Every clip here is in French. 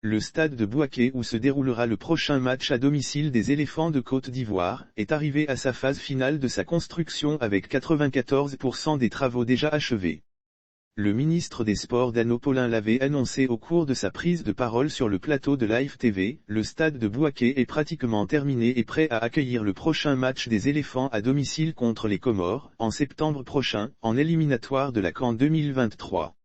Le stade de Bouaké où se déroulera le prochain match à domicile des Éléphants de Côte d'Ivoire, est arrivé à sa phase finale de sa construction avec 94% des travaux déjà achevés. Le ministre des Sports Dano Paulin l'avait annoncé au cours de sa prise de parole sur le plateau de Live TV, le stade de Bouaké est pratiquement terminé et prêt à accueillir le prochain match des Éléphants à domicile contre les Comores, en septembre prochain, en éliminatoire de la CAN 2023.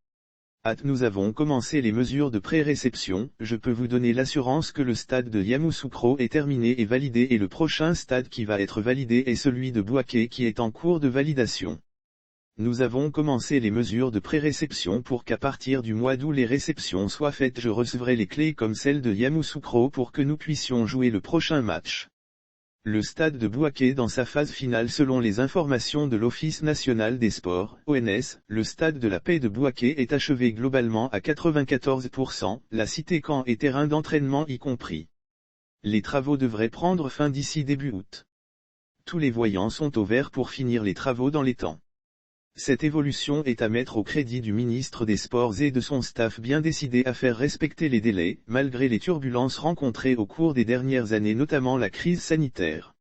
Nous avons commencé les mesures de pré-réception, je peux vous donner l'assurance que le stade de Yamoussoukro est terminé et validé et le prochain stade qui va être validé est celui de Bouaké qui est en cours de validation. Nous avons commencé les mesures de pré-réception pour qu'à partir du mois d'août les réceptions soient faites. Je recevrai les clés comme celle de Yamoussoukro pour que nous puissions jouer le prochain match. Le stade de Bouaké dans sa phase finale selon les informations de l'Office national des sports, ONS, le stade de la Paix de Bouaké est achevé globalement à 94%, la cité camp et terrain d'entraînement y compris. Les travaux devraient prendre fin d'ici début août. Tous les voyants sont au vert pour finir les travaux dans les temps. Cette évolution est à mettre au crédit du ministre des Sports et de son staff bien décidé à faire respecter les délais, malgré les turbulences rencontrées au cours des dernières années notamment la crise sanitaire.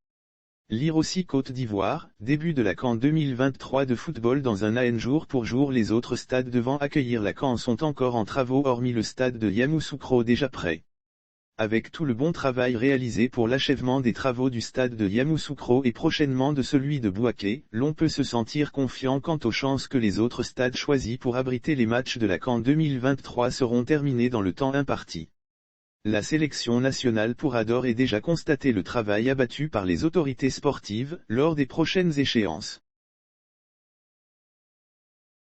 Lire aussi Côte d'Ivoire, début de la CAN 2023 de football dans un AN jour pour jour. Les autres stades devant accueillir la CAN sont encore en travaux hormis le stade de Yamoussoukro déjà prêt. Avec tout le bon travail réalisé pour l'achèvement des travaux du stade de Yamoussoukro et prochainement de celui de Bouaké, l'on peut se sentir confiant quant aux chances que les autres stades choisis pour abriter les matchs de la CAN 2023 seront terminés dans le temps imparti. La sélection nationale pourra d'ores et déjà constater le travail abattu par les autorités sportives, lors des prochaines échéances.